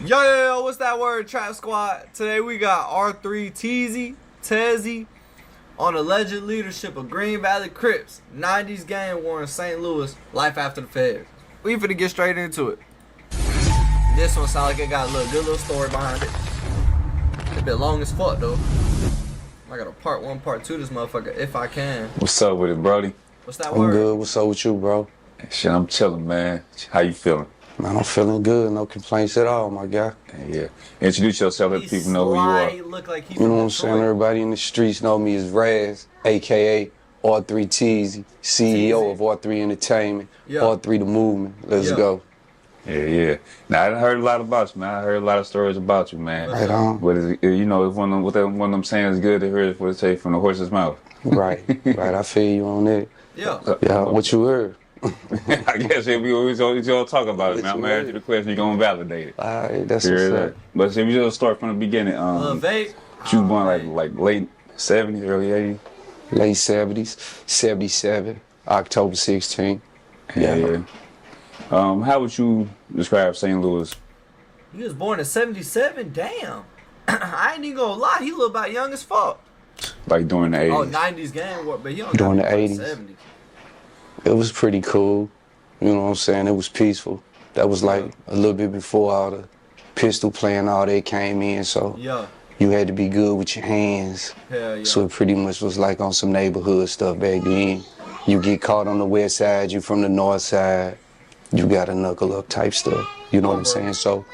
Yo, what's that word, Trap Squad? Today we got R3 Tezy on alleged leadership of Green Valley Crips, 90s gang war in St. Louis, life after the feds. We finna get straight into it. This one sound like it got a good little story behind it. It's been long as fuck though. I got a part 1, part 2 this motherfucker, if I can. What's up with it, Brody? What's that word? I'm good. What's up with you, bro? Shit, I'm chilling, man. How you feeling? Man, I'm feeling good. No complaints at all, my guy. Yeah. Introduce yourself, let people know who you are. Look like he's You know what I'm saying? Everybody in the streets know me as Raz, a.k.a. R3 Tezy, CEO of R3 Entertainment, R3 The Movement. Let's go. Yeah. Now, I heard a lot about you, man. I heard a lot of stories about you, man. Right on. But, you know, if one of them saying is good to hear what it say from the horse's mouth. Right. I feel you on that. Yeah, what you heard? I guess if we all talk about it, man. I'm gonna ask you the question, you're gonna validate it. All right, that's what's up. But if we just start from the beginning, you was born like late 70s, early 80s? Late 70s, 77, October 16th. Yeah. How would you describe St. Louis? He was born in 77? Damn. I ain't even gonna lie, he look about young as fuck. Like during the 80s? Oh, 90s gang war, but he don't during the 80s. 80s. It was pretty cool. You know what I'm saying? It was peaceful. That was like a little bit before all the pistol playing, all that came in. So you had to be good with your hands. Hell yeah. So it pretty much was like on some neighborhood stuff back then. You get caught on the west side, you from the north side, you got to knuckle up type stuff. You know what I'm saying? So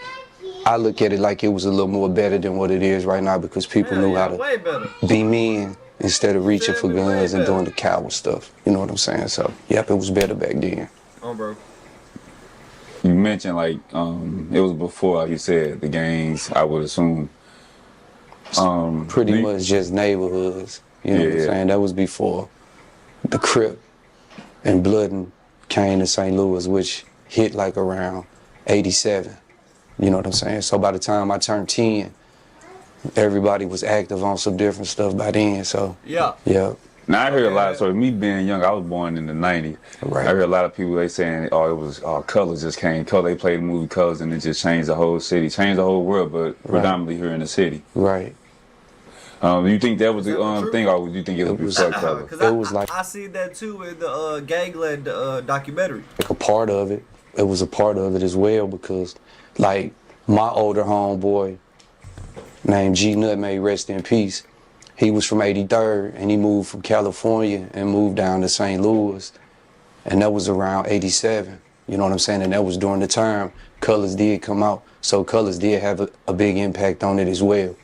I look at it like it was a little more better than what it is right now because people knew how to be men instead of reaching for guns and doing the coward stuff. You know what I'm saying? So, yep, it was better back then. Bro. You mentioned, like, it was before, like you said, the gangs, I would assume. Pretty much just neighborhoods. You know what I'm saying? That was before the Crip and Bloodin came to St. Louis, which hit like around 87. You know what I'm saying? So by the time I turned 10, everybody was active on some different stuff by then, so. Yeah. Now, I heard a lot of stories. Me being young, I was born in the 90s. Right. I heard a lot of people, they saying, it was, Colors just came. They played the movie Colors and it just changed the whole city, changed the whole world, but predominantly here in the city. Right. Do you think that was the thing, or do you think it was Colors? It was like I see that too with the Gangland documentary. Like a part of it. It was a part of it as well because, like, my older homeboy, named G Nut, may rest in peace. He was from 83rd and he moved from California and moved down to St. Louis. And that was around 87. You know what I'm saying? And that was during the time Colors did come out. So Colors did have a big impact on it as well.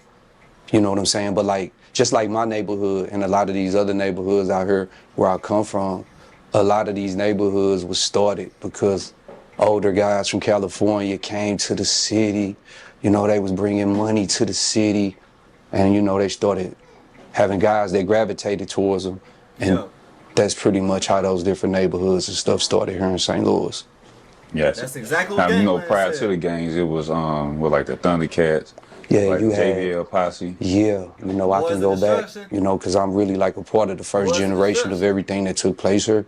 You know what I'm saying? But like, just like my neighborhood and a lot of these other neighborhoods out here where I come from, a lot of these neighborhoods was started because older guys from California came to the city. You know, they was bringing money to the city, and, you know, they started having guys that gravitated towards them. And that's pretty much how those different neighborhoods and stuff started here in St. Louis. Yes. That's exactly what you know, prior to the gangs, it was, like the Thundercats. Yeah, like you JVL Posse. Yeah, you know, I can go back, you know, because I'm really like a part of the first generation of everything that took place here.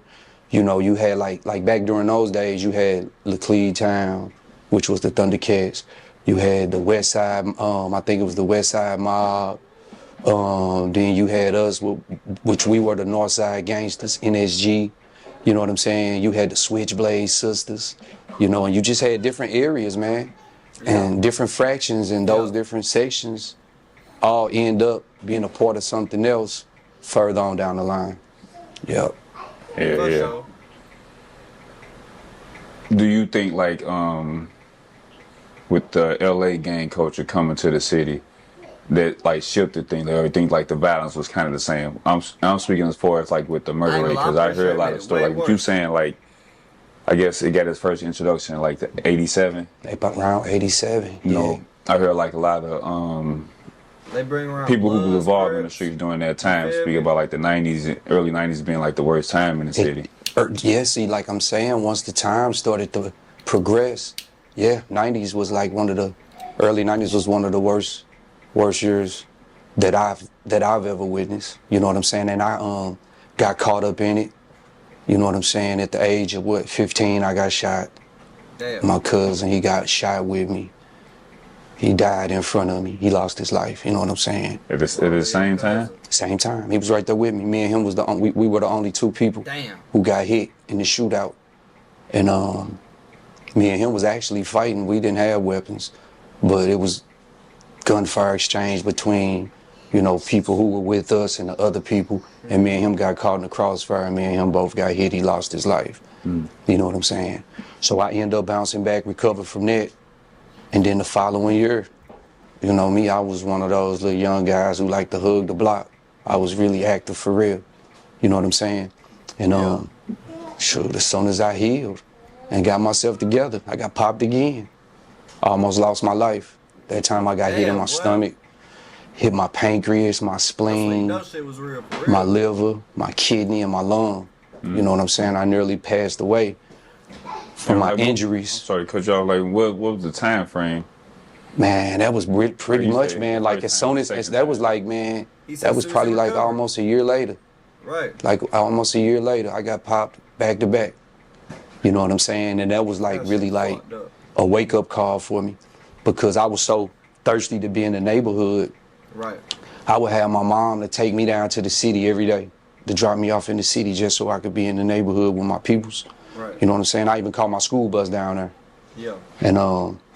You know, you had like back during those days, you had Laclede Town, which was the Thundercats. You had the West Side, I think it was the West Side Mob. Then you had us, which we were the North Side Gangsters, NSG. You know what I'm saying? You had the Switchblade Sisters, you know, and you just had different areas, man. And different fractions in those different sections all end up being a part of something else further on down the line. Yep. Yeah. Do you think, like, with the LA gang culture coming to the city, that like shifted things, or you think like the violence was kind of the same? I'm speaking as far as like with the murder rate, because I heard a lot of stories. Like what you saying, like, I guess it got its first introduction like the 87. Around 87. You know, I heard like a lot of they bring around people who was involved in the streets during that time speak about like the 90s, early 90s being like the worst time in the city. Yeah, see, like I'm saying, once the time started to progress, 90s was like early 90s was one of the worst years that I've ever witnessed. You know what I'm saying? And I got caught up in it. You know what I'm saying? At the age of 15, I got shot. Damn. My cousin, he got shot with me. He died in front of me. He lost his life. You know what I'm saying? At the same time? Same time. He was right there with me. Me and him was we were the only two people who got hit in the shootout. And me and him was actually fighting. We didn't have weapons, but it was gunfire exchange between, you know, people who were with us and the other people. And me and him got caught in the crossfire. And me and him both got hit. He lost his life. You know what I'm saying? So I ended up bouncing back, recovered from that. And then the following year, you know me, I was one of those little young guys who liked to hug the block. I was really active for real. You know what I'm saying? And shoot, as soon as I healed and got myself together, I got popped again. I almost lost my life. That time I got hit in my stomach, hit my pancreas, my spleen, my liver, my kidney, and my lung. You know what I'm saying? I nearly passed away from my injuries. I'm sorry, cut y'all. Like, what was the time frame? Man, that was pretty much, man. Like as soon as that was like, man, that was probably like almost a year later. Right. Like almost a year later, I got popped back to back. You know what I'm saying? And that was like really like a wake up call for me, because I was so thirsty to be in the neighborhood. Right. I would have my mom to take me down to the city every day, to drop me off in the city just so I could be in the neighborhood with my peoples. Right. You know what I'm saying? I even called my school bus down there. Yeah. And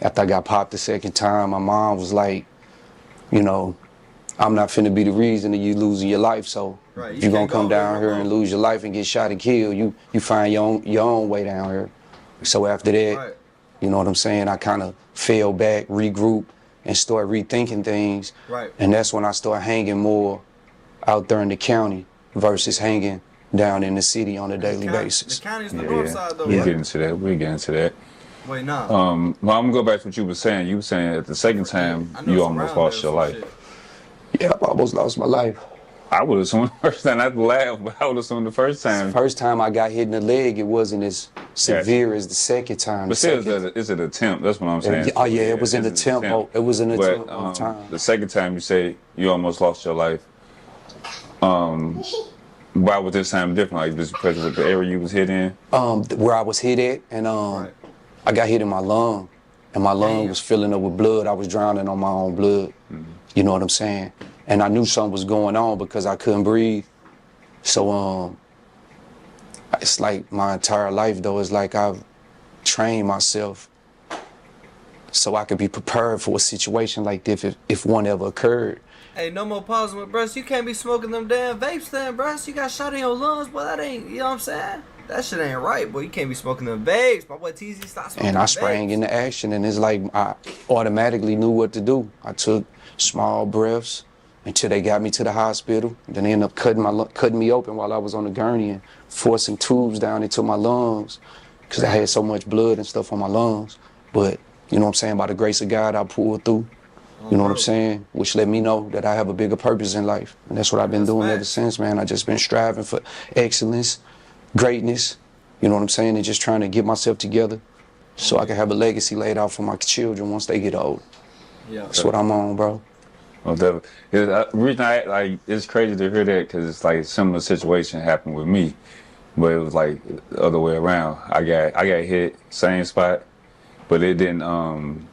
after I got popped the second time, my mom was like, you know, I'm not finna be the reason of you losing your life. So if you're gonna come down here and lose your life and get shot and killed, you find your own way down here. So after that, you know what I'm saying, I kind of fell back, regrouped, and started rethinking things. Right. And that's when I started hanging more out there in the county versus hanging down in the city on a daily basis. The county's the north side, though. We'll get into that. We'll get into that. Wait, nah. Well, I'm gonna go back to what you were saying. You were saying at the second time you almost lost your life. Yeah, I almost lost my life. I would assume the first time, I'd laugh, but I would assume the first time. First time I got hit in the leg, it wasn't as severe as the second time. But still, it's an attempt. That's what I'm saying. Oh yeah, it was an attempt. It was an attempt of time. The second time you say you almost lost your life. Why was this time different? Like just because of the area you was hit in? Where I was hit at, and I got hit in my lung, and my lung was filling up with blood. I was drowning on my own blood. You know what I'm saying? And I knew something was going on because I couldn't breathe. So it's like my entire life though, it's like I've trained myself so I could be prepared for a situation like this if one ever occurred. Hey, no more pausing with bruh. You can't be smoking them damn vapes then, bruh. You got shot in your lungs, boy. That ain't, you know what I'm saying? That shit ain't right, boy. You can't be smoking them vapes. My boy Tezy, stop smoking And I sprang into action, and it's like I automatically knew what to do. I took small breaths until they got me to the hospital. Then they ended up cutting me open while I was on the gurney and forcing tubes down into my lungs because I had so much blood and stuff on my lungs. But, you know what I'm saying, by the grace of God, I pulled through. You know what I'm saying? Which let me know that I have a bigger purpose in life. And that's what I've been doing ever since, man. I just been striving for excellence, greatness, you know what I'm saying, and just trying to get myself together so I can have a legacy laid out for my children once they get old. Yeah. That's what I'm on, bro. Well, the reason it's crazy to hear that because it's like a similar situation happened with me, but it was like the other way around. I got hit same spot, but it didn't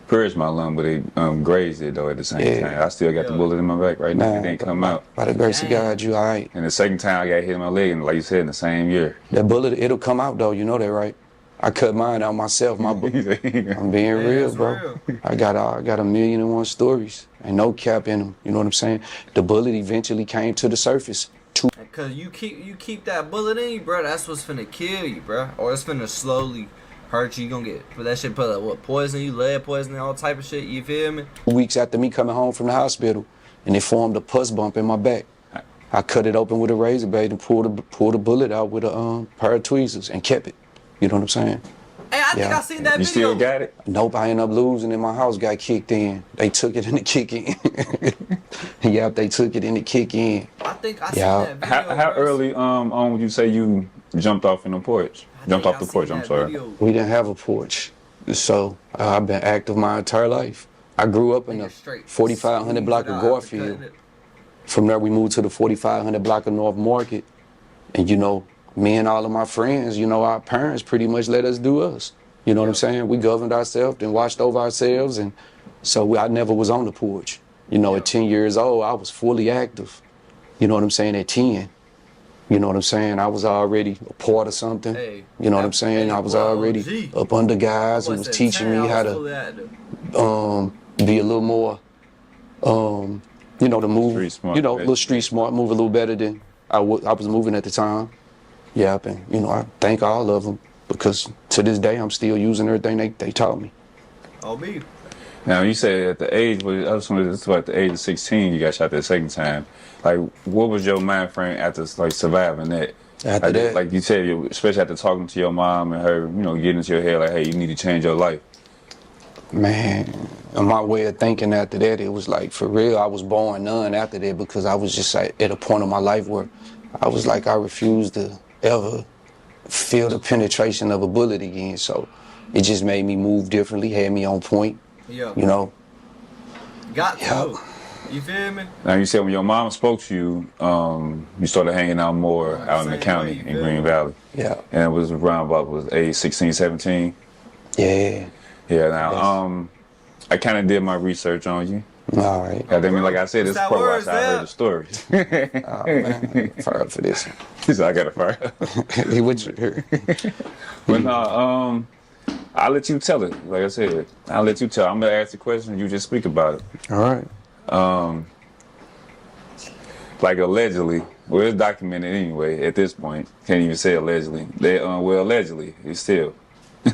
purge my lung, but it grazed it though at the same time. I still got the bullet in my back right now. It didn't come out. By the grace of God, you all right. And the second time I got hit in my leg, and like you said, in the same year. That bullet, it'll come out though. You know that, right? I cut mine out myself. I'm being real, bro. Real. I got 1,000,001 stories. Ain't no cap in them. You know what I'm saying? The bullet eventually came to the surface. Cause you keep that bullet in you, bro. That's what's finna kill you, bro. Or it's finna slowly hurt you. You gonna get that shit put like poison you, lead poisoning, all type of shit. You feel me? Weeks after me coming home from the hospital, and it formed a pus bump in my back. I cut it open with a razor blade and pulled the bullet out with a pair of tweezers and kept it. You know what I'm saying? Hey, I think I seen that video. You still got it? Nope, I ended up losing and my house got kicked in. They took it in the kick in. Yeah, they took it in the kick in. I think I seen that video. How early on would you say you jumped off in the porch? Jumped off the porch, I'm sorry. Video. We didn't have a porch. So I've been active my entire life. I grew up in the 4500 block of Garfield. From there we moved to the 4500 block of North Market. And you know, me and all of my friends, you know, our parents pretty much let us do us. You know what I'm saying? We governed ourselves and watched over ourselves and So I never was on the porch. You know, at 10 years old, I was fully active. You know what I'm saying? At 10. You know what I'm saying? I was already a part of something. Hey, you know what I'm saying? I was already up under guys who was teaching me how to be a little more, you know, to move, Street smart, you know, a little street smart, move a little better than I was moving at the time. Yeah, and, you know, I thank all of them because to this day, I'm still using everything they taught me. I'll be. Now you said at the age, I just wanted to about the age of 16, you got shot that second time. Like, what was your mind frame after like surviving that? After that, like you said, especially after talking to your mom and her, you know, getting into your head like, hey, you need to change your life. Man, my way of thinking after that, it was like, for real, I was born none after that because I was just like, at a point in my life where I was like, I refused to ever feel the penetration of a bullet again. So it just made me move differently, had me on point. Yeah. You know? Got to. You feel me? Now you said when your mom spoke to you, you started hanging out more out in the county in Green Valley. Yeah. And it was around about was age 16, 17? Yeah. Yeah, now I kind of did my research on you. All right. I mean, like I said, this is part where I heard the story. Oh, man, fire up for this. He said, I got to fire up. He would here. But no, I'll let you tell it. Like I said, I'll let you tell. I'm going to ask the question, you just speak about it. All right. Like allegedly, well, it's documented anyway at this point. Can't even say allegedly. They, well, allegedly, it's still.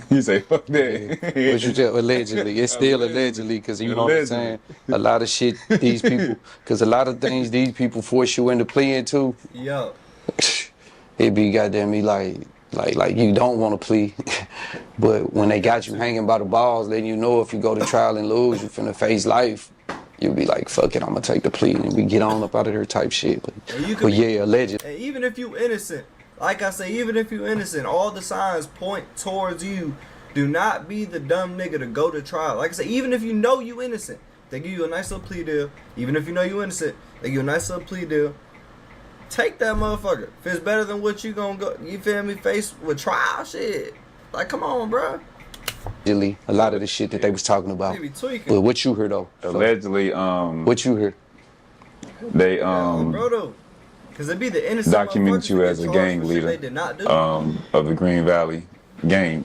You say, fuck that. What you tell, allegedly. It's still allegedly, because you know what I'm saying? A lot of shit these people, because a lot of things these people force you into pleading to. Yo. It be goddamn me like you don't want to plea. But when they got you hanging by the balls, then you know if you go to trial and lose, you finna face life. You'll be like, fuck it, I'm gonna take the plea and we get on up out of there type shit. But yeah, alleged. And even if you innocent, like I say, even if you innocent, all the signs point towards you. Do not be the dumb nigga to go to trial. Like I say, even if you know you innocent, they give you a nice little plea deal. Even if you know you innocent, they give you a nice little plea deal. Take that motherfucker. If it's better than what you gonna go, you feel me, face with trial shit. Like, come on, bro. A lot of the shit that they was talking about. But what you heard though? Allegedly, what you heard? They bro, though. Cause it be the innocent documented you as a gang leader they did not do. Of the Green Valley gang.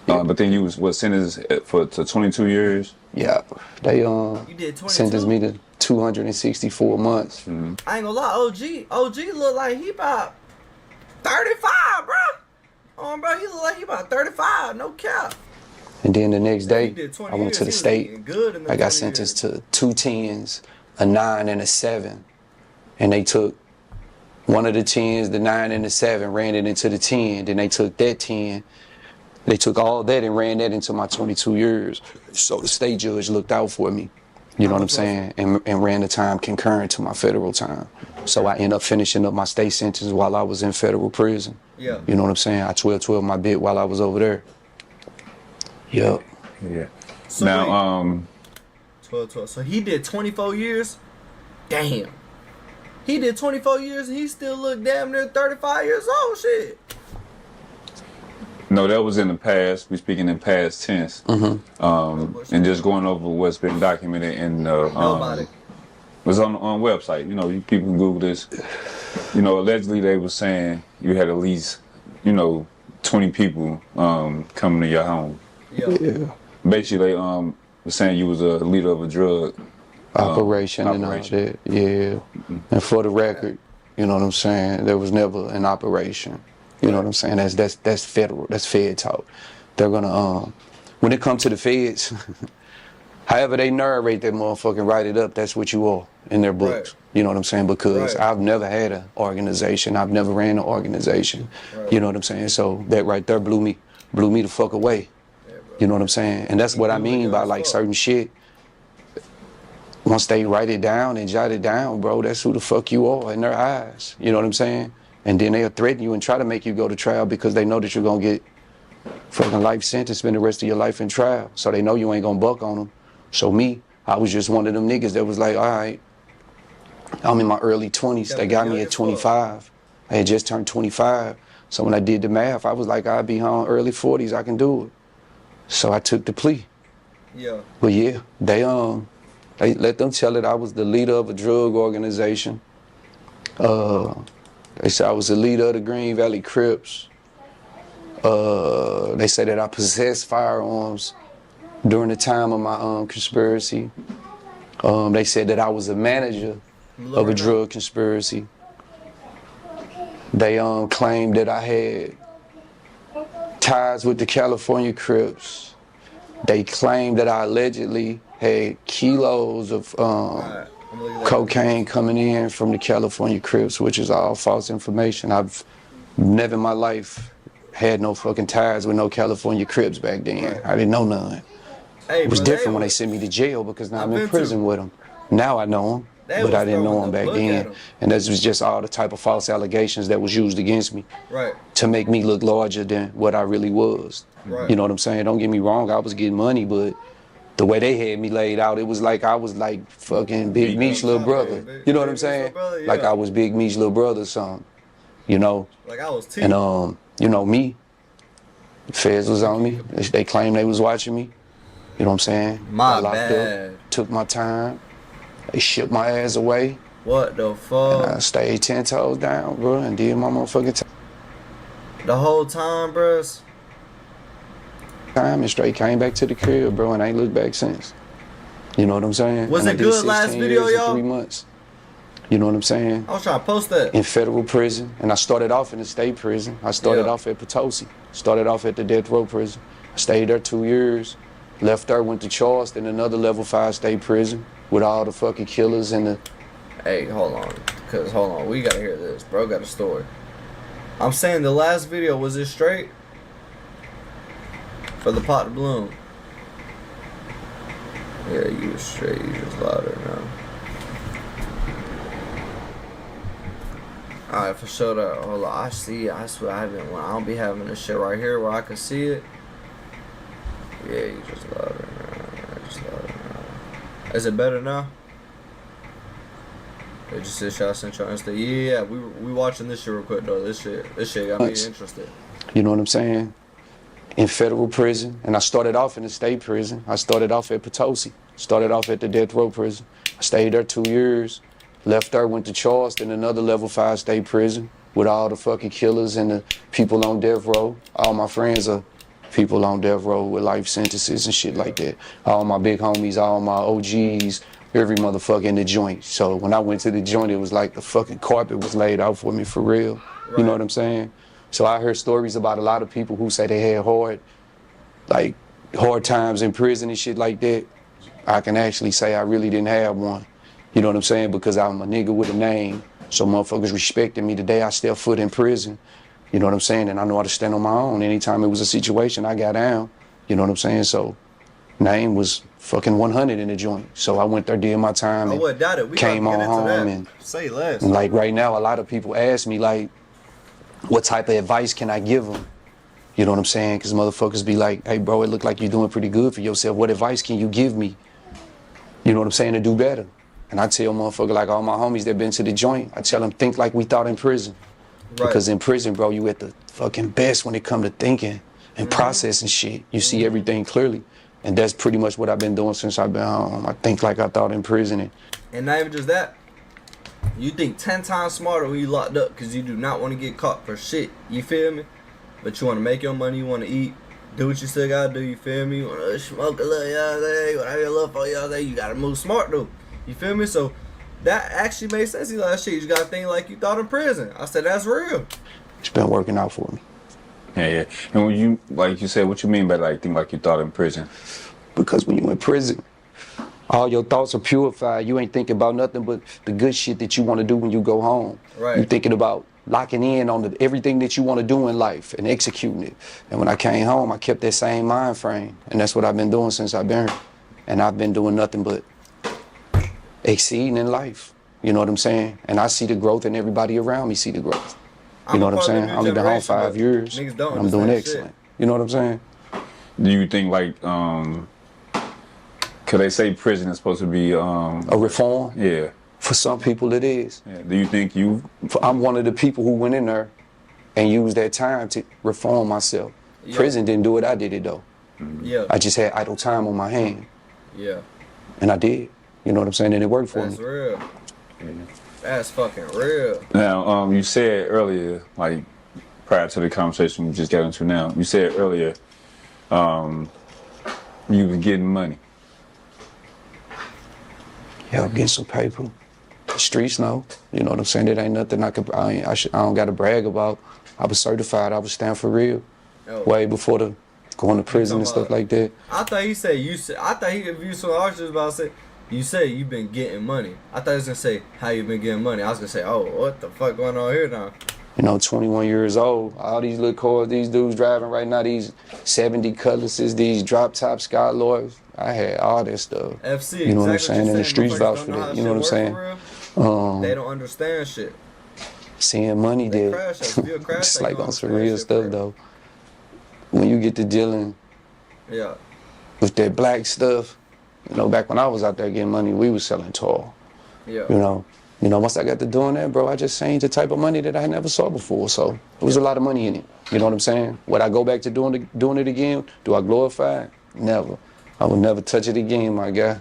But then you was sentenced to 22 years. Yeah, they you did 22? sentenced me to 264 months. Mm-hmm. I ain't gonna lie, OG look like he about 35, bro. Bro, he look like he about 35, no cap. And then the next day, I went years. to the state. I got sentenced to 2 10s, a 9 and a 7. And they took one of the 10s, the 9 and the 7, ran it into the 10. Then they took that 10. They took all that and ran that into my 22 years. So the state judge looked out for me. You know what I'm saying? And ran the time concurrent to my federal time. So I ended up finishing up my state sentence while I was in federal prison. Yeah. You know what I'm saying? I 12-12 my bit while I was over there. Yep. Yeah. So now, 12. So he did 24 years? Damn. He did 24 years and he still looked damn near 35 years old, shit. No, that was in the past. We speaking in past tense. Mm-hmm. And just going over what's been documented in the was on website. You know, people can Google this. You know, allegedly they were saying you had at least, 20 people coming to your home. Yeah. Basically, they were saying you was a leader of a drug operation and all that. Yeah. And for the record, you know what I'm saying, there was never an operation. You know what I'm saying? That's federal. That's Fed talk. They're gonna when it comes to the feds, however they narrate that motherfucking write it up, that's what you are in their books. Right. You know what I'm saying? Because I've never had an organization. I've never ran an organization. Right. You know what I'm saying? So that right there blew me the fuck away. Yeah, you know what I'm saying? And that's what I mean by like certain shit. Once they write it down and jot it down, bro, that's who the fuck you are in their eyes. You know what I'm saying? And then they'll threaten you and try to make you go to trial because they know that you're going to get fucking life sentence, spend the rest of your life in trial. So they know you ain't going to buck on them. So me, I was just one of them niggas that was like, all right, I'm in my early 20s. They got me at 25. I had just turned 25. So when I did the math, I was like, I'll be home early 40s. I can do it. So I took the plea. Yeah. But yeah, they let them tell it I was the leader of a drug organization. They said I was the leader of the Green Valley Crips. They said that I possessed firearms during the time of my conspiracy. They said that I was a manager of a drug conspiracy. They claimed that I had ties with the California Crips. They claimed that I allegedly had kilos of cocaine coming in from the California Crips, which is all false information. I've never in my life had no fucking ties with no California Crips back then. Right. I didn't know none. Hey, it was different when they sent me to jail because now I'm in prison with them. Now I know them, but I didn't know them back then. And this was just all the type of false allegations that was used against me to make me look larger than what I really was. Right. You know what I'm saying? Don't get me wrong, I was getting money, but the way they had me laid out, it was like I was like fucking Big Meech's little brother. You know what I'm saying? Yeah. Like I was Big Meech's little brother or something. You know? Like I was T. And you know me, the feds was on me. They claimed they was watching me. You know what I'm saying? My I locked bad. up, took my time. They shipped my ass away. What the fuck? And I stayed 10 toes down, bro, and did my motherfucking The whole time, bros. time and straight came back to the crib, bro, and I ain't looked back since. You know what I'm saying? Was and it good last video, y'all? 3 months. You know what I'm saying? I was trying to post that. In federal prison, and I started off in the state prison. I started off at Potosi. Started off at the death row prison. I stayed there 2 years. Left there, went to Charleston, another level 5 state prison with all the fucking killers and the... Hey, hold on, we gotta hear this. Bro got a story. I'm saying the last video, was it straight? For the pot to bloom. Yeah, you was straight, you just louder now. Alright, for sure that, hold on, I see it, I swear I don't be having this shit right here where I can see it. Yeah, you just louder now. Is it better now? They just said shot sent y'all Insta. Yeah, we watching this shit real quick though. This shit got me interested. You know what I'm saying? In federal prison, and I started off in the state prison. I started off at Potosi. Started off at the death row prison. I stayed there 2 years. Left there, went to Charleston, another level 5 state prison with all the fucking killers and the people on death row. All my friends are people on death row with life sentences and shit like that. All my big homies, all my OGs, every motherfucker in the joint. So when I went to the joint, it was like the fucking carpet was laid out for me for real. Right. You know what I'm saying? So I heard stories about a lot of people who say they had hard times in prison and shit like that. I can actually say I really didn't have one. You know what I'm saying? Because I'm a nigga with a name. So motherfuckers respected me the day I stepped foot in prison. You know what I'm saying? And I know how to stand on my own. Anytime it was a situation, I got down. You know what I'm saying? So name was fucking 100 in the joint. So I went there, did my time, and came on home. And, say less. And like right now, a lot of people ask me like, what type of advice can I give them? You know what I'm saying? Because motherfuckers be like, hey bro, it look like you're doing pretty good for yourself. What advice can you give me? You know what I'm saying? To do better. And I tell motherfuckers like all my homies that been to the joint, I tell them think like we thought in prison. Right. Because in prison, bro, you at the fucking best when it come to thinking and processing shit. You see everything clearly. And that's pretty much what I've been doing since I've been home. I think like I thought in prison. And not even just that. You think 10 times smarter when you locked up because you do not want to get caught for shit. You feel me? But you want to make your money, you want to eat, do what you still got to do, you feel me? You want to smoke a little y'all day, you want to have a little for y'all day, you got to move smart though. You feel me? So that actually makes sense. You like shit. You got to think like you thought in prison. I said, that's real. It's been working out for me. Yeah. And when you, like you said, what you mean by like think like you thought in prison? Because when you in prison, all your thoughts are purified. You ain't thinking about nothing but the good shit that you want to do when you go home. Right. You thinking about locking in on everything that you want to do in life and executing it. And when I came home, I kept that same mind frame. And that's what I've been doing since I've been here. And I've been doing nothing but exceeding in life. You know what I'm saying? And I see the growth and everybody around me see the growth. You know what I'm saying? I only been home 5 years. And I'm doing excellent. You know what I'm saying? Do you think like, could they say prison is supposed to be a reform? Yeah. For some people it is. Yeah. Do you think I'm one of the people who went in there and used that time to reform myself. Yeah. Prison didn't do it, I did it though. Yeah. I just had idle time on my hand. Yeah. And I did. You know what I'm saying? And it worked for That's me. real. That's fucking real. Now, you said earlier, like prior to the conversation we just got into now, you said earlier, you was getting money. Yeah, I'm getting some paper. The streets know. You know what I'm saying? It ain't nothing I don't got to brag about. I was certified. I was stand for real. Oh. Way before the going to prison and stuff like that. I thought he said I thought he if you saw archers about to say you say you've been getting money. I thought he was gonna say how you been getting money. I was gonna say, oh, what the fuck going on here now? You know, 21 years old. All these little cars these dudes driving right now, these 70 Cutlasses, these drop top Scott Lloyds. I had all that stuff. FC, you know exactly what I'm saying? And the streets vouch for that. You know what I'm saying? They don't understand shit. Seeing money there. It's like on some real stuff though. When you get to dealing with that black stuff, you know, back when I was out there getting money, we was selling tall. Yeah. You know, once I got to doing that, bro, I just seen the type of money that I never saw before. So it was a lot of money in it. You know what I'm saying? Would I go back to doing it again? Do I glorify it? Never. I would never touch it again, my guy.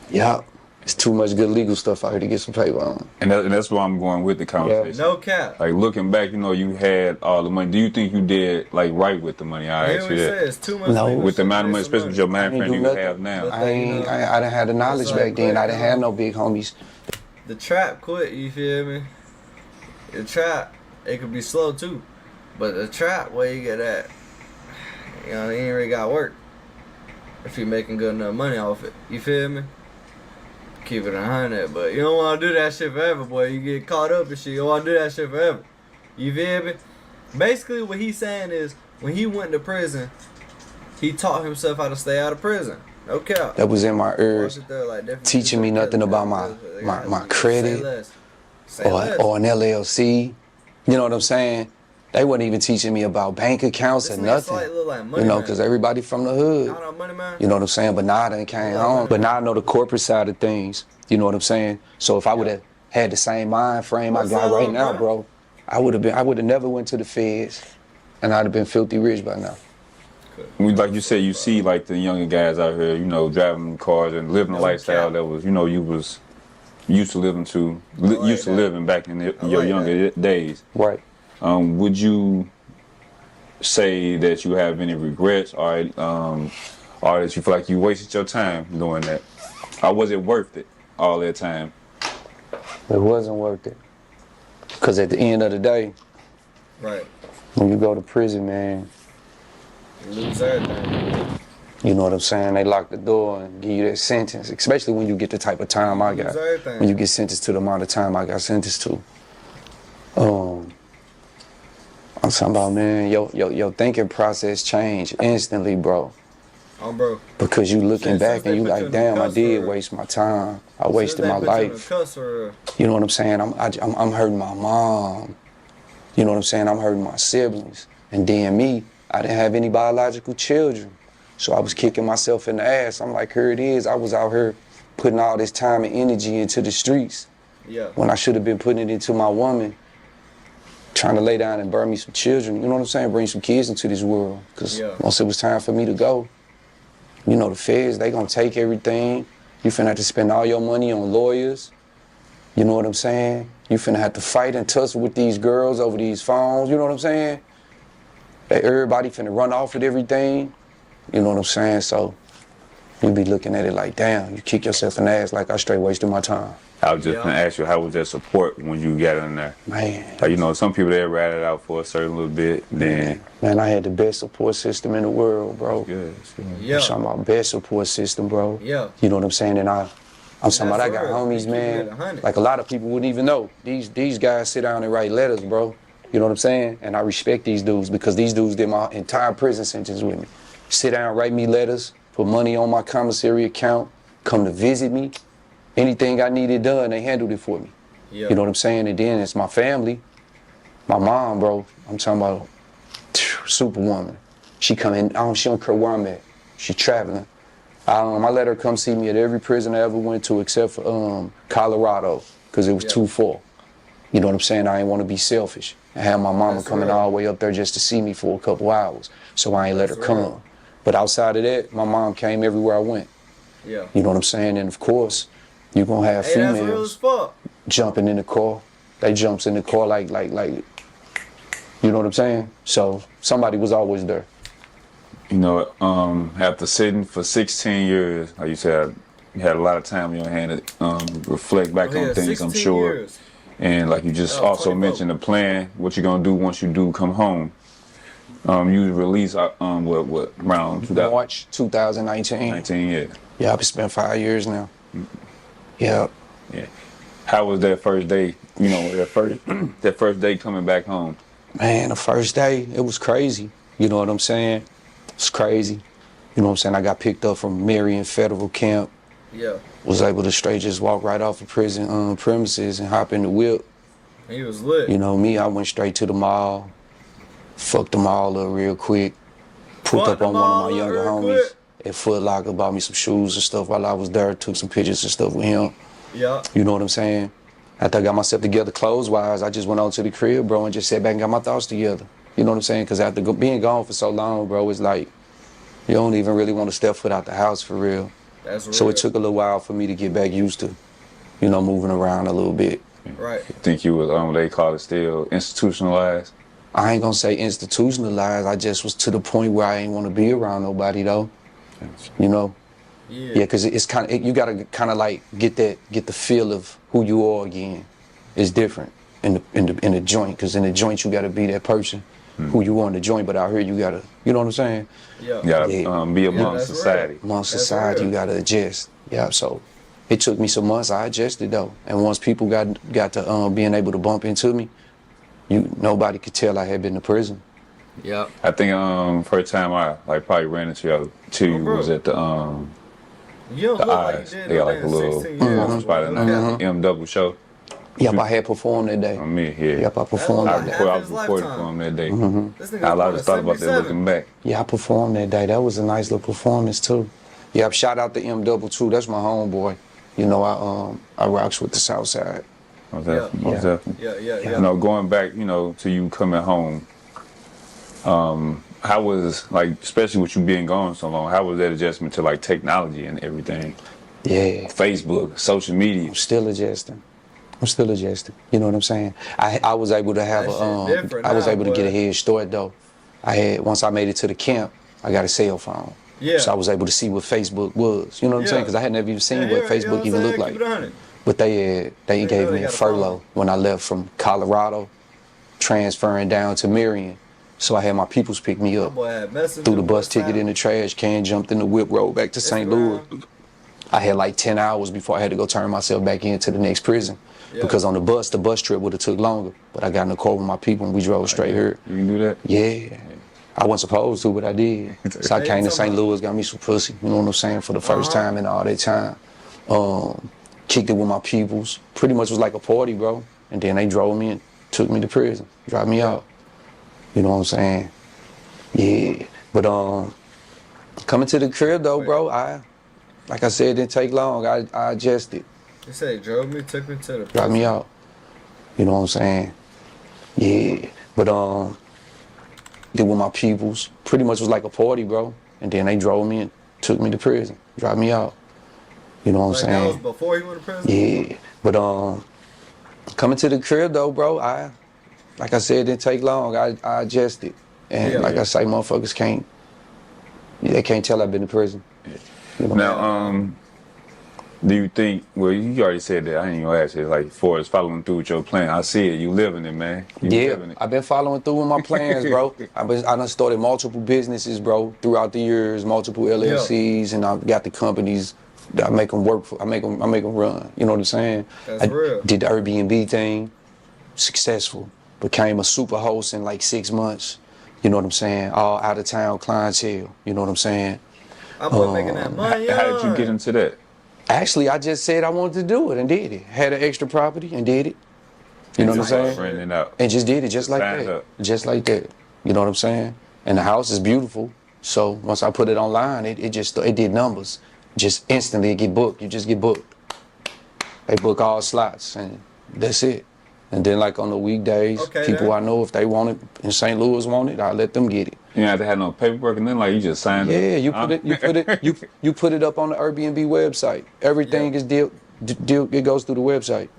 Yeah. It's too much good legal stuff out here to get some paper on. And that's where I'm going with the conversation. No cap. Like looking back, you know, you had all the money. Do you think you did like right with the money? I asked you that. It's too much with the amount of money, especially with your mind frame you have now. I didn't have the knowledge back then. I didn't have no big homies. The trap quit, you feel me? The trap, it could be slow too. But the trap, where you get at, you know, you ain't really got work. If you're making good enough money off it. You feel me? Keep it 100, but you don't want to do that shit forever, boy. You get caught up and shit. You don't want to do that shit forever. You feel me? Basically, what he's saying is, when he went to prison, he taught himself how to stay out of prison. No cap. That was in my ears, teaching me nothing about my credit or an LLC. You know what I'm saying? They wasn't even teaching me about bank accounts or nothing. You know, because everybody from the hood. You know what I'm saying? But now I done came home. But now I know the corporate side of things. You know what I'm saying? So if I would have had the same mind frame I got right now, bro, I would have never went to the feds, and I'd have been filthy rich by now. Like you said, you see like the younger guys out here, you know, driving cars and living a lifestyle that was, you know, you was used to living back in your younger days. Right. Would you say that you have any regrets or that you feel like you wasted your time doing that? Or was it worth it, all that time? It wasn't worth it. Because at the end of the day, when you go to prison, man, you lose everything. You know what I'm saying? They lock the door and give you that sentence, especially when you get the type of time I got. When you get sentenced to the amount of time I got sentenced to. I'm talking about, man, your thinking process changed instantly, bro. Bro. Because you looking back and you like, damn, I did waste my time. I wasted my life. You know what I'm saying? I'm hurting my mom. You know what I'm saying? I'm hurting my siblings. And then me, I didn't have any biological children. So I was kicking myself in the ass. I'm like, here it is. I was out here putting all this time and energy into the streets. Yeah. When I should have been putting it into my woman. Trying to lay down and burn me some children, you know what I'm saying? Bring some kids into this world. Because once it was time for me to go, you know, the feds, they gonna take everything. You finna have to spend all your money on lawyers. You know what I'm saying? You finna have to fight and tussle with these girls over these phones, you know what I'm saying? Everybody finna run off with everything. You know what I'm saying? So we be looking at it like, damn, you kick yourself in the ass like I straight wasted my time. I was just gonna ask you, how was that support when you got in there? Man. Like, you know, some people, they rat it out for a certain little bit, then... Man, I had the best support system in the world, bro. Good. I'm talking about best support system, bro. Yeah. You know what I'm saying? And I'm talking about I got homies, man. Like a lot of people wouldn't even know. These guys sit down and write letters, bro. You know what I'm saying? And I respect these dudes because these dudes did my entire prison sentence with me. Sit down, write me letters, put money on my commissary account, come to visit me. Anything I needed done, they handled it for me. Yeah. You know what I'm saying? And then it's my family. My mom, bro. I'm talking about superwoman. She come in, she don't care where I'm at. She traveling. I let her come see me at every prison I ever went to except for Colorado, because it was too far. You know what I'm saying? I ain't want to be selfish. I had my mama coming all the way up there just to see me for a couple hours. So I ain't let her come. But outside of that, my mom came everywhere I went. Yeah. You know what I'm saying? And of course, you're gonna have Hey, that's real as females fuck. jumping in the car. They jumps in the car like, you know what I'm saying? So somebody was always there. You know, after sitting for 16 years, like you said, you had a lot of time on your hand to reflect back on things, I'm 16 sure. years. And like you just also 24. mentioned the plan, what you're gonna do once you do come home. You released what around 2019? March 2019. Yeah. Yeah, it's been 5 years now. Yeah. Yeah. How was that first day? You know, that first day coming back home. Man, the first day, it was crazy. You know what I'm saying? It's crazy. You know what I'm saying? I got picked up from Marion Federal Camp. Yeah. Was able to straight just walk right off the prison premises and hop in the whip. He was lit. You know me, I went straight to the mall, fucked the mall up real quick, pulled up on one of my younger homies at Foot Locker, bought me some shoes and stuff while I was there, took some pictures and stuff with him. Yeah. You know what I'm saying? After I got myself together clothes-wise, I just went on to the crib, bro, and just sat back and got my thoughts together. You know what I'm saying? Because after being gone for so long, bro, it's like you don't even really want to step foot out the house for real. That's real. So it took a little while for me to get back used to, you know, moving around a little bit. Right. I think you was they call it still institutionalized. I ain't gonna say institutionalized. I just was to the point where I ain't want to be around nobody though. You know. Yeah. Yeah, cause it's kind of you gotta kind of like get the feel of who you are again. It's different in the joint, cause in the joint you gotta be that person who you are in the joint, but out here you gotta, you know what I'm saying? Yeah. You gotta be amongst society. Right. Amongst society, you gotta adjust. Yeah, so it took me some months. I adjusted though, and once people got to being able to bump into me, nobody could tell I had been to prison. Yep. I think first time I probably ran into you was at the You don't the look eyes. like you did They got no like a damn little 16 years. probably M double show. Yep, I had performed that day. On me, yeah. Yep, I performed That that was day. I his recorded lifetime. for him that day. This nigga I just thought about that 77. looking back. Yeah, I performed that day. That was a nice little performance too. Yep, shout out to M double two. That's my homeboy. You know, I rocks with the South Side. Most definitely. Most Yeah. definitely. Yeah. You know, going back, you know, to you coming home, how was, like, especially with you being gone so long, how was that adjustment to, like, technology and everything? Yeah. Facebook, social media. I'm still adjusting. You know what I'm saying? I was able to have That shit different I was now, able to get boy. a head start though. Once I made it to the camp, I got a cell phone. Yeah. So I was able to see what Facebook was. You know what I'm saying? Because I had never even seen what you know Facebook what even I'm looked saying? like. Keep it 100. But they know gave they me a got a phone. furlough when I left from Colorado, transferring down to Marion. So I had my peoples pick me My up. boy had Messenger. Threw the bus ticket WhatsApp. in the trash can, jumped in the whip, rode back to St. Louis. Instagram. I had like 10 hours before I had to go turn myself back into the next prison. Yeah. Because on the bus trip would have took longer. But I got in the car with my people and we drove straight here. You can do that? Yeah. I wasn't supposed to, but I did. So I Hey, came to talking St. about- Louis, got me some pussy, you know what I'm saying, for the first time in all that time. Kicked it with my peoples. Pretty much was like a party, bro. And then they drove me and took me to prison, dropped me out. You know what I'm saying? Yeah. But coming to the crib though, bro, like I said, it didn't take long. I adjusted. He said he drove me, took me to the Dropped me out. You know what I'm saying? Yeah. But did with my peoples. Pretty much was like a party, bro. And then they drove me and took me to prison, dropped me out. You know what I'm Like that was saying? before he went to prison? Yeah. But coming to the crib though, bro, like I said, it didn't take long. I adjusted. And like I say, motherfuckers they can't tell I've been to prison. You know? Now, do you think, well, you already said that, I ain't gonna ask you, like, for as following through with your plan, I see it, you living it, man. You living it. I've been following through with my plans, bro. I done started multiple businesses, bro, throughout the years, multiple LLCs, and I've got the companies that I make them work for. I make them run. You know what I'm saying? That's real. Did the Airbnb thing, successful. Became a super host in like 6 months. You know what I'm saying? All out of town clientele. You know what I'm saying? I'm making that money. How did you get into that? Actually, I just said I wanted to do it and did it. Had an extra property and did it. You know what I'm saying? Renting out. And just did it just like Signed that. up. Just like that. You know what I'm saying? And the house is beautiful. So once I put it online, it did numbers. Just instantly it get booked. You just get booked. They book all slots and that's it. And then like on the weekdays, Okay, people then. I know if they want it in St. Louis want it, I let them get it. You have to have no paperwork and then like you just signed it. Yeah, you put it up on the Airbnb website. Everything is it goes through the website.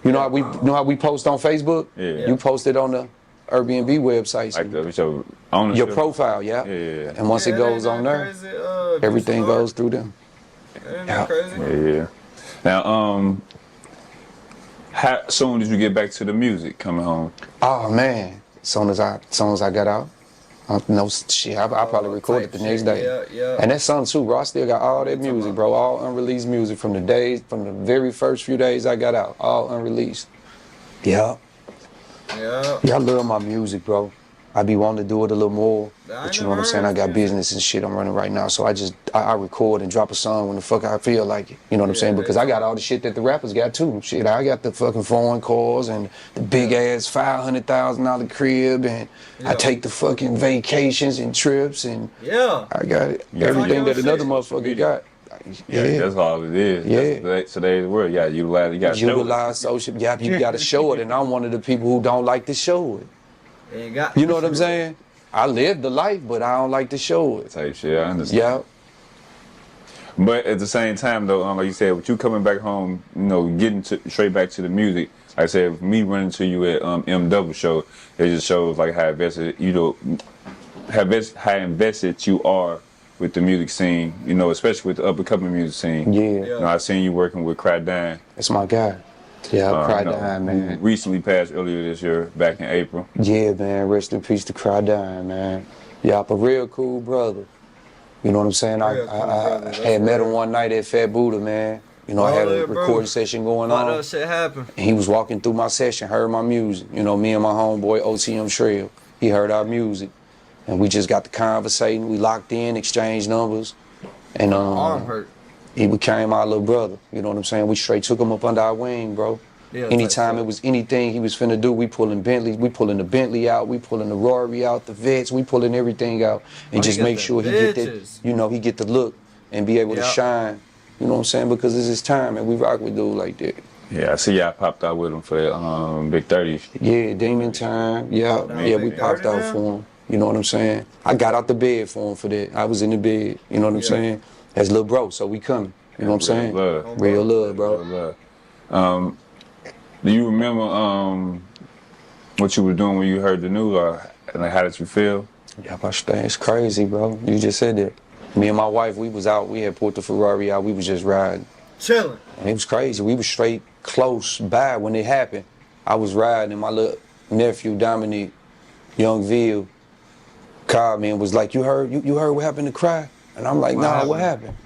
You know how we post on Facebook? Yeah. You post it on the Airbnb website. Like your ownership. Your profile, yeah. Yeah. And once it goes on there, everything goes through them. Yeah. Crazy. Yeah. Now, how soon did you get back to the music coming home? Oh man, as soon as I got out, no shit, I probably recorded the next day. Yeah. And that's something too, bro. I still got all that music, bro. All unreleased music from the very first few days I got out, all unreleased. Yeah. Yeah. Yeah, I love my music, bro. I be wanting to do it a little more, but you know what I'm saying? I got business and shit I'm running right now, so I record and drop a song when the fuck I feel like it. You know what I'm saying? Because I got all the shit that the rappers got too. Shit, I got the fucking foreign cars and the big ass $500,000 crib, and I take the fucking vacations and trips, and I got it. Everything that another motherfucker got. Yeah, that's all it is. Yeah. That's today's world. Yeah, you got to utilize social. Yeah, you got to show it, and I'm one of the people who don't like to show it. You know what I'm saying? I live the life, but I don't like to show it. Type shit, I understand. Yeah. But at the same time, though, like you said, with you coming back home, you know, getting straight back to the music. Like I said, me running to you at M show, it just shows like how invested how invested you are with the music scene. You know, especially with the up and coming music scene. Yeah. You know, I seen you working with Cry Dying. That's my guy. Yeah, Cry Dying, man. Recently passed earlier this year, back in April. Yeah, man. Rest in peace to Cry Dying, man. Yeah, a real cool brother. You know what I'm saying? I had met him one night at Fat Buddha, man. You know, I had a recording session going on. That shit happened. And he was walking through my session, heard my music. You know, me and my homeboy OTM Shreya, he heard our music. And we just got to conversating. We locked in, exchanged numbers. And arm hurt. He became our little brother. You know what I'm saying? We straight took him up under our wing, bro. Yeah, anytime it was anything he was finna do, we pulling Bentleys, we pulling the Bentley out, we pulling the Rory out, the Vets, we pulling everything out, and just make sure he get that, you know, he get the look and be able to shine. You know what I'm saying? Because it's his time, and we rock with dude like that. Yeah, I see y'all popped out with him for that Big 30. Yeah, Demon Time. Yeah, we popped out for him. You know what I'm saying? I got out the bed for him for that. I was in the bed. You know what I'm saying? As little bro, so we coming. You know what I'm saying? Love. Real love, bro. Real love. Do you remember what you were doing when you heard the news, or like, how did you feel? Yeah, it's crazy, bro. You just said that. Me and my wife, we was out. We had pulled the Ferrari out. We was just riding. Chilling. And it was crazy. We was straight close by when it happened. I was riding, and my little nephew, Dominique, Youngville, called me and was like, you heard what happened to Cry? And I'm like, nah, what happened?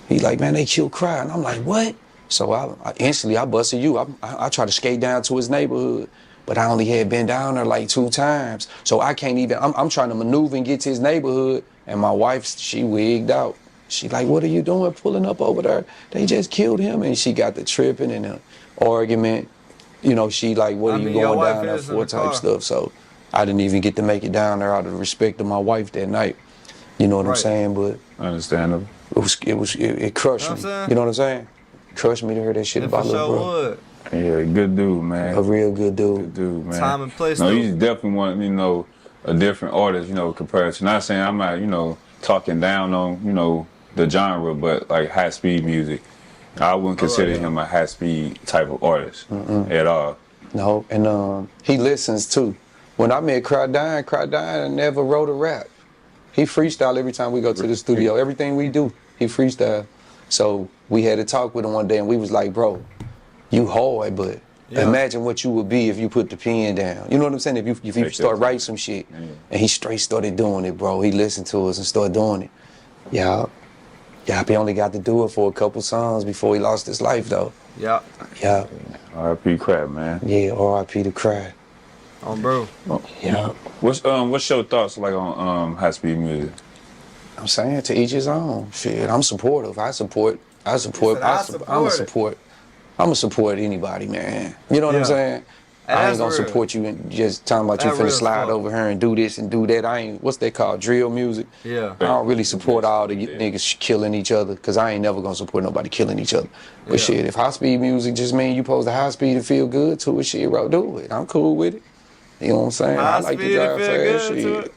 He like, man, they killed Cry. And I'm like, what? So I instantly busted you. I tried to skate down to his neighborhood, but I only had been down there like 2 times. So I can't even, I'm trying to maneuver and get to his neighborhood, and my wife, she wigged out. She like, what are you doing pulling up over there? They just killed him. And she got the tripping and the argument. You know, she like, what are you going down there for type stuff. So I didn't even get to make it down there out of respect to my wife that night. You know what I'm saying? But understandable. It crushed me. You know what I'm saying? Crushed me to hear that shit about little bro. Yeah, good dude, man. A real good dude. Good dude, man. Time and place. No, he's definitely one, you know, a different artist, you know, compared to, not saying I'm not, you know, talking down on, you know, the genre, but like high speed music. I wouldn't consider him a high speed type of artist at all. No, and he listens too. When I met Cry Dying never wrote a rap. He freestyle every time we go to the studio. Everything we do, he freestyle. So we had a talk with him one day, and we was like, bro, you hard, but imagine what you would be if you put the pen down. You know what I'm saying? If you start writing some shit. And he straight started doing it, bro. He listened to us and started doing it. Yeah, he only got to do it for a couple songs before he lost his life, though. Yeah. R.I.P. Cry, man. Yeah, R.I.P. to Cry. Bro. Yeah. What's your thoughts like on high speed music? I'm saying to each his own. Shit, I'm supportive. I'm gonna support anybody, man. You know what I'm saying? I ain't gonna support you and just talking about you finna slide over here and do this and do that. I ain't, what's that called, drill music? Yeah. I don't really support all the niggas killing each other, because I ain't never gonna support nobody killing each other. But shit, if high speed music just mean you supposed to high speed and feel good to it, shit, bro, do it. I'm cool with it. You know what I'm saying? I like to drive fast shit.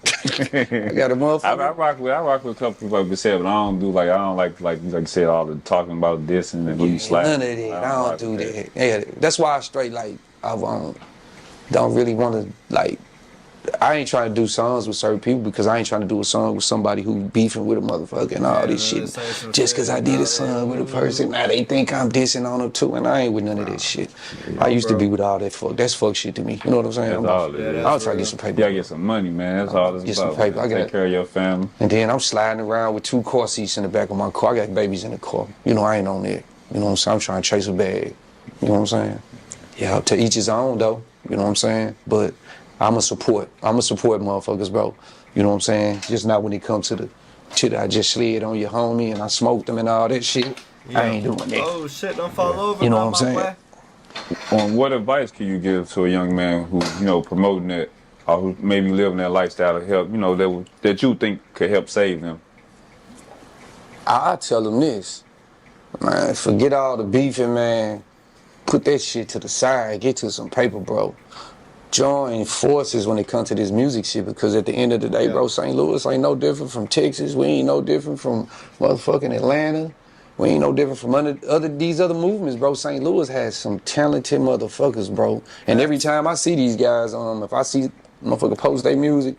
I got a motherfucker. I rock with a couple people like you said, but I don't like you said, all the talking about this and who you slap. None of that. I don't do that. Yeah, that's why I straight like I don't really want to like. I ain't trying to do songs with certain people because I ain't trying to do a song with somebody who beefing with a motherfucker and all this shit. Just because I did a song with a person, now they think I'm dissing on them too, and I ain't with none of that shit. I used to be with all that fuck. That's fuck shit to me. You know what I'm saying? That's all it is. I'll try to get some paper. You gotta get some money, man. That's all it's get about. Some paper. I take care of your family. And then I'm sliding around with 2 car seats in the back of my car. I got babies in the car. You know, I ain't on that. You know what I'm saying? I'm trying to chase a bag. You know what I'm saying? Yeah, to each his own though. You know what I'm saying? But I'ma support motherfuckers, bro. You know what I'm saying? Just not when it comes to the shit I just slid on your homie and I smoked them and all that shit. Yeah. I ain't doing that. Oh shit, don't fall over. You know what I'm saying? What advice can you give to a young man who, promoting that or who maybe living that lifestyle to help, that you think could help save them? I tell them this, man, forget all the beefing, man. Put that shit to the side, get to some paper, bro. Join forces when it comes to this music shit, because at the end of the day, bro, St. Louis ain't no different from Texas. We ain't no different from motherfucking Atlanta. We ain't no different from these other movements, bro. St. Louis has some talented motherfuckers, bro. And every time I see these guys, if I see motherfucker post their music,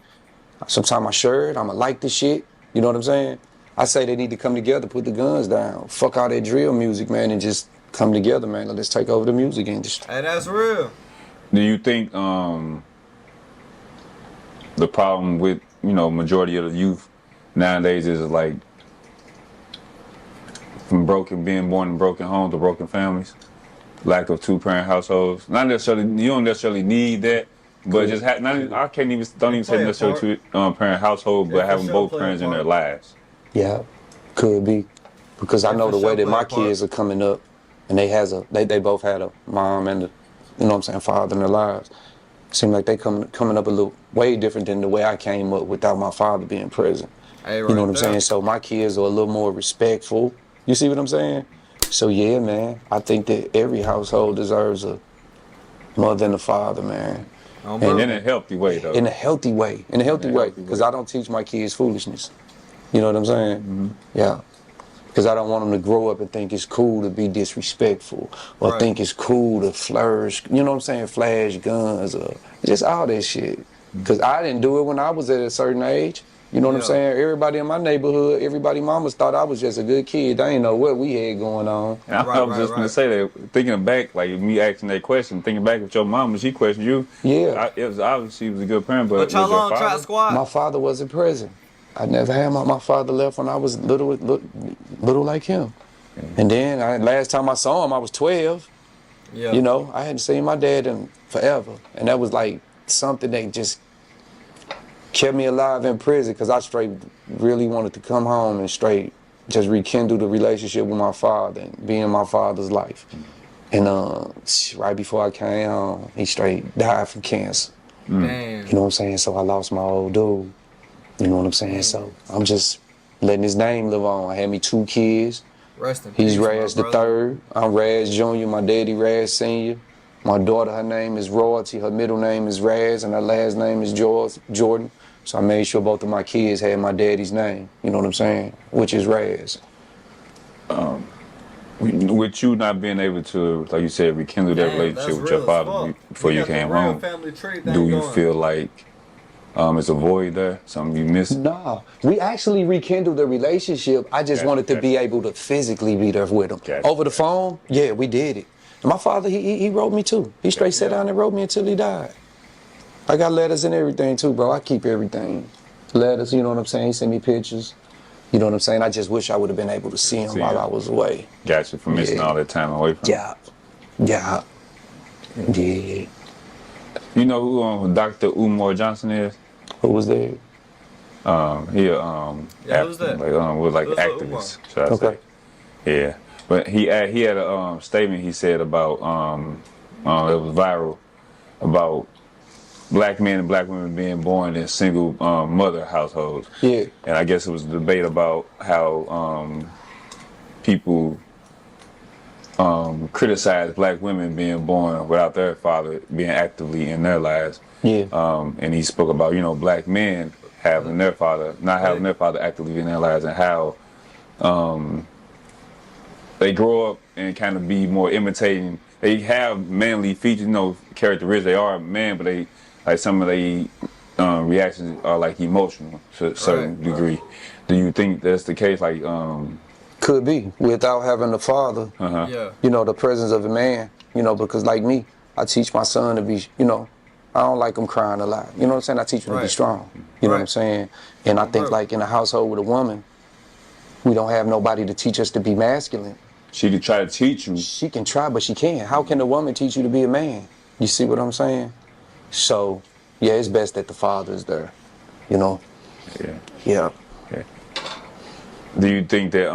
sometimes I share it, I'ma like the shit. You know what I'm saying? I say they need to come together, put the guns down. Fuck all that drill music, man, and just come together, man. Let's take over the music industry. Hey, that's real. Do you think the problem with, majority of the youth nowadays is like from being born in broken homes or broken families? Lack of 2-parent households? Not necessarily, you don't necessarily need that, but just don't even say necessarily 2-parent household, but having both parents in their lives. Yeah, could be. Because I know the way that my kids are coming up, and they both had a mom and father in their lives. Seem like they coming up a little way different than the way I came up without my father being present. Hey, right, you know what I'm saying? So my kids are a little more respectful. You see what I'm saying? So yeah, man, I think that every household deserves a mother and a father, man. And in a healthy way, though. In a healthy way, because I don't teach my kids foolishness. You know what I'm saying? Mm-hmm. Yeah. Because I don't want them to grow up and think it's cool to be disrespectful or think it's cool to flourish, you know what I'm saying, flash guns or just all that shit. Because I didn't do it when I was at a certain age. You know what I'm saying? Everybody in my neighborhood, everybody mamas thought I was just a good kid. They didn't know what we had going on. I was just going to say that, thinking back, like me asking that question, thinking back with your mom, when she questioned you, it was obviously she was a good parent, but how long Trap Squad? My father wasn't present. I never had my father left when I was little like him. And then last time I saw him, I was 12. Yeah. You know, I hadn't seen my dad in forever. And that was like something that just kept me alive in prison, because I straight really wanted to come home and straight just rekindle the relationship with my father and be in my father's life. And right before I came home, he straight died from cancer. Damn. You know what I'm saying? So I lost my old dude. You know what I'm saying? So I'm just letting his name live on. I had me 2 kids. Rest in He's peace, Raz the third. I'm Raz Jr. My daddy Raz Senior. My daughter, her name is Royalty. Her middle name is Raz, and her last name is Jordan. So I made sure both of my kids had my daddy's name. You know what I'm saying? Which is Raz. With you not being able to, like you said, rekindle that relationship with your father before you came home, do you feel like it's a void there? Something you missed? Nah, we actually rekindled the relationship. I just wanted to be able to physically be there with him. Over the phone, yeah, we did it. And my father, he wrote me too. He straight sat down and wrote me until he died. I got letters and everything too, bro. I keep everything. Letters, you know what I'm saying? He sent me pictures. You know what I'm saying? I just wish I would have been able to see him while I was away. Got you for missing all that time away from him. Yeah. You know who Dr. Umar Johnson is? Who was there? Who's that? Was like activist, should I say? Yeah, but he had a statement he said about it was viral about black men and black women being born in single mother households. Yeah, and I guess it was a debate about how people criticized black women being born without their father being actively in their lives. Yeah. And he spoke about, black men having their father, not having their father actively in their lives, and how they grow up and kind of be more imitating. They have manly features, characteristics. They are man, but they like some of the reactions are like emotional to a certain degree. Do you think that's the case? Like, could be without having a father. Yeah. The presence of a man. Because like me, I teach my son to be. I don't like him crying a lot. You know what I'm saying? I teach him to be strong. You know what I'm saying? And I think like in a household with a woman, we don't have nobody to teach us to be masculine. She could try to teach you. She can try, but she can't. How can a woman teach you to be a man? You see what I'm saying? So, yeah, it's best that the father is there. Yeah. Yeah. Okay. Do you think that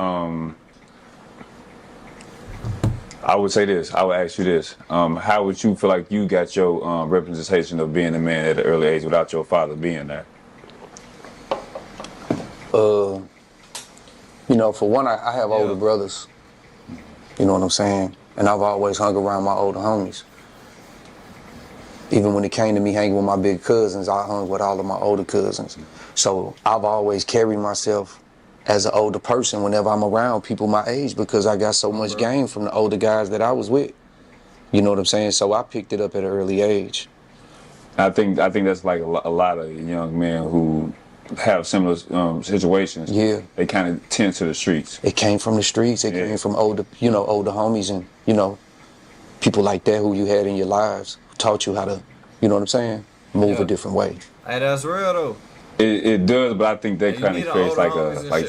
I would say this. I would ask you this. How would you feel like you got your representation of being a man at an early age without your father being there? For one, I have older brothers. You know what I'm saying? And I've always hung around my older homies. Even when it came to me hanging with my big cousins, I hung with all of my older cousins. So I've always carried myself as an older person whenever I'm around people my age because I got so much game from the older guys that I was with. You know what I'm saying? So I picked it up at an early age. I think that's like a lot of young men who have similar situations. Yeah. They kind of tend to the streets. It came from the streets. It came from older homies and, people like that who you had in your lives who taught you how to, you know what I'm saying, move a different way. Hey, that's real though. It does, but I think that kind of creates like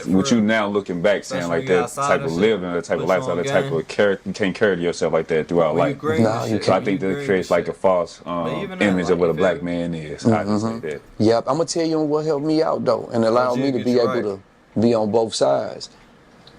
what you now looking back saying like that type of living, that type of lifestyle, that type of character. You can't carry yourself like that throughout life. No, you can't. So I think that creates like a false image of what a black man is. I just say that. Yep, I'm gonna tell you what helped me out though, and allowed me to be able to be on both sides.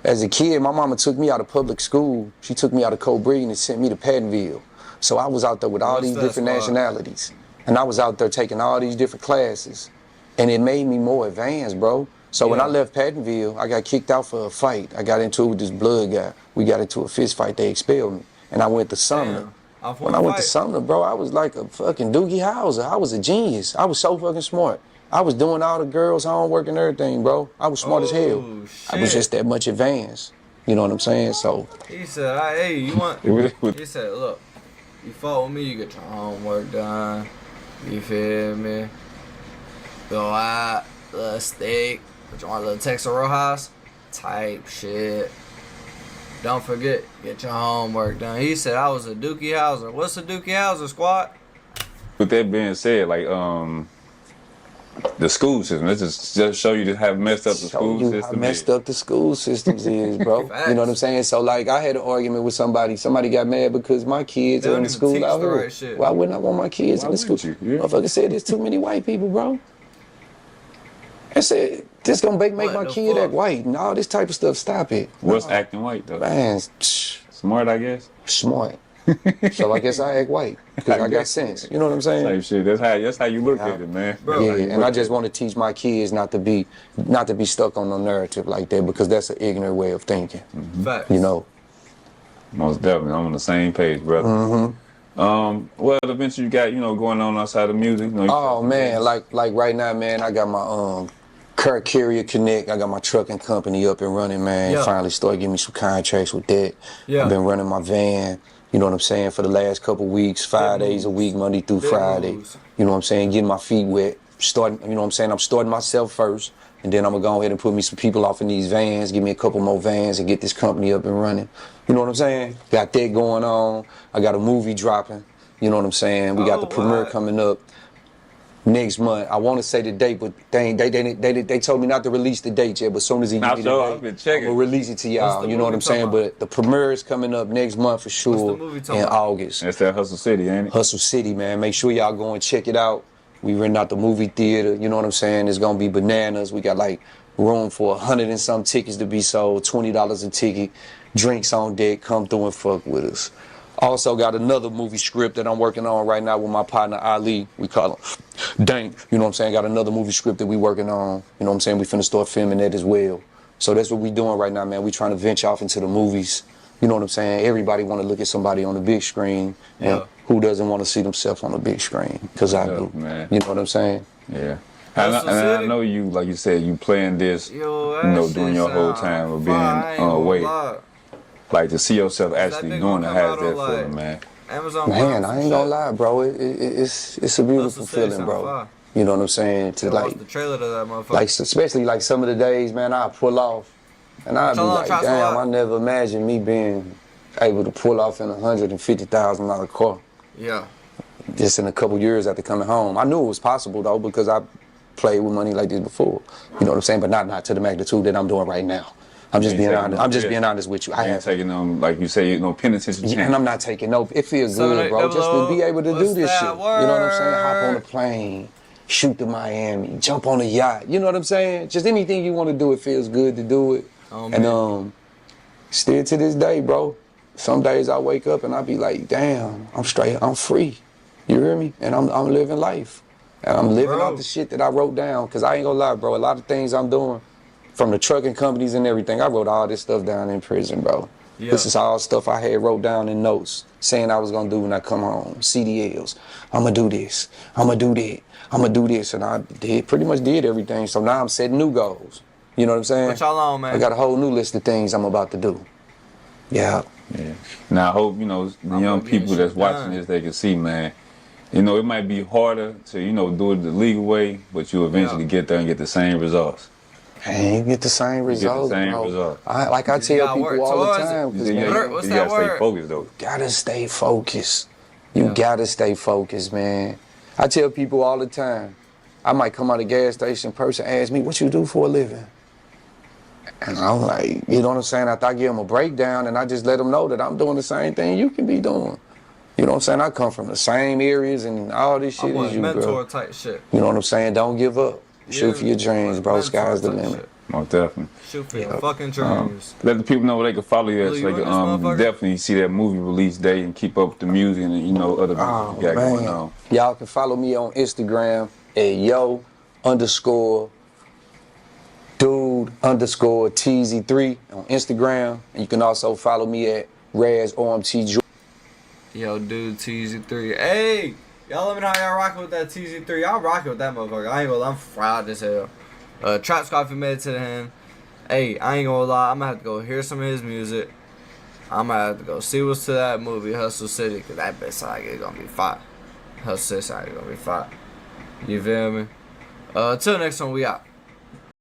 As a kid, my mama took me out of public school. She took me out of Cobregan and sent me to Pattonville. So I was out there with all these different nationalities, and I was out there taking all these different classes. And it made me more advanced, bro. So when I left Pattonville, I got kicked out for a fight. I got into it with this blood guy. We got into a fist fight. They expelled me. And I went to Sumner. When I went to Sumner, bro, I was like a fucking Doogie Howser. I was a genius. I was so fucking smart. I was doing all the girls' homework and everything, bro. I was smart as hell. Shit. I was just that much advanced. You know what I'm saying? So He said, hey, you want... He said, look, you fought with me, you get your homework done. You feel me? Go out, little steak, put you on a little Texas Rojas type shit. Don't forget, get your homework done. He said I was a Dookie Howser. What's a Dookie Howser, squad? With that being said, like the school system, let's just show you how messed up the school system how messed up the school systems is, bro. You know what I'm saying? So like I had an argument with somebody. Somebody got mad because my kids are in the school out here. Right. Why wouldn't I want my kids in the school? Motherfucker said there's too many white people, bro. I said, this gonna make my kid act white and all this type of stuff. Stop it. What's acting white though? Man, smart, I guess. Smart. So I guess I act white because I got sense. You know what I'm saying? Type shit. That's how you look at it, man. Bro, yeah, and I just want to teach my kids not to be stuck on no narrative like that because that's an ignorant way of thinking. Facts. You know. Most definitely, I'm on the same page, brother. What events you got, going on outside of music? Oh man, like right now, man, I got my Car Carrier Connect. I got my trucking company up and running, man. Yeah. Finally started getting me some contracts with that. Yeah. I've been running my van, you know what I'm saying, for the last couple weeks, 5 days a week, Monday through Friday. You know what I'm saying, getting my feet wet, starting, you know what I'm saying, I'm starting myself first, and then I'm gonna go ahead and put me some people off in these vans, give me a couple more vans and get this company up and running. You know what I'm saying? Got that going on. I got a movie dropping, you know what I'm saying? We got the premiere coming up next month. I want to say the date, but they told me not to release the date yet. But as soon as he give me the date, I'm gonna release it to y'all. You know what I'm saying? But the premiere is coming up next month for sure in August. That's that Hustle City, ain't it? Hustle City, man. Make sure y'all go and check it out. We renting out the movie theater. You know what I'm saying? It's gonna be bananas. We got like room for 100 and some tickets to be sold. $20 a ticket. Drinks on deck. Come through and fuck with us. Also got another movie script that I'm working on right now with my partner Ali. We call him Dank. You know what I'm saying? Got another movie script that we working on. You know what I'm saying? We finna start filming that as well. So that's what we doing right now, man. We trying to venture off into the movies. You know what I'm saying? Everybody want to look at somebody on the big screen, and who doesn't want to see themselves on the big screen? Because I do. Man. You know what I'm saying? Yeah. And I know you, like you said, you playing this, during your whole time of being away. Like to see yourself actually doing it, how's that feeling, man? Amazon man, I ain't gonna lie, bro. It's a beautiful feeling, bro. You know what I'm saying? To like, the trailer to that motherfucker. Like especially like some of the days, man, I pull off, and I'd be like, damn, I never imagined me being able to pull off in $150,000 car. Yeah. Just in a couple years after coming home, I knew it was possible though because I played with money like this before. You know what I'm saying? But not to the magnitude that I'm doing right now. I'm just being honest. I'm just being honest with you. I ain't taking like you say, penitentiary. Yeah, and I'm not taking no. It feels good, bro, just to be able to do this shit. You know what I'm saying? Hop on a plane, shoot to Miami, jump on a yacht. You know what I'm saying? Just anything you want to do, it feels good to do it. And still to this day, bro. Some days I wake up and I be like, damn, I'm straight, I'm free. You hear me? And I'm living life. And I'm living out the shit that I wrote down. Cause I ain't gonna lie, bro. A lot of things I'm doing, from the trucking companies and everything, I wrote all this stuff down in prison, bro. Yeah. This is all stuff I had wrote down in notes, saying I was gonna do when I come home. CDLs. I'ma do this. I'ma do that. I'ma do this. And I pretty much did everything. So now I'm setting new goals. You know what I'm saying? What y'all on, man? I got a whole new list of things I'm about to do. Yeah. Now I hope, the young people that's watching this, they can see, man. It might be harder to, do it the legal way, but you eventually get there and get the same results. Man, you get the same results, bro. I tell people all the time. You gotta stay focused, though. Gotta stay focused. You gotta stay focused, man. I tell people all the time. I might come out of a gas station, person ask me, what you do for a living? And I'm like, you know what I'm saying? After I give them a breakdown and I just let them know that I'm doing the same thing you can be doing. You know what I'm saying? I come from the same areas and all this shit as you, bro. Mentor type shit. You know what I'm saying? Don't give up. Shoot for your dreams, bro. Sky's the limit. Shit. Most definitely. Shoot for your fucking dreams. Let the people know where they can follow you at, so they can definitely see that movie release day and keep up with the music and other music you got going on. Y'all can follow me on Instagram at yo_dude_Tezy3 on Instagram, and you can also follow me at RazOMT. Yo, dude, Tezy3. Hey, y'all let me know how y'all rocking with that Tezy3. Y'all rocking with that motherfucker. I ain't gonna lie, I'm fried as hell. Trap Squad made it to the hand. Hey, I ain't gonna lie, I'm gonna have to go hear some of his music. I'm gonna have to go see what's to that movie, Hustle City, cause that bitch sound like it's gonna be fire. Hustle City sound like it's gonna be fire. You feel me? Till next time, we out.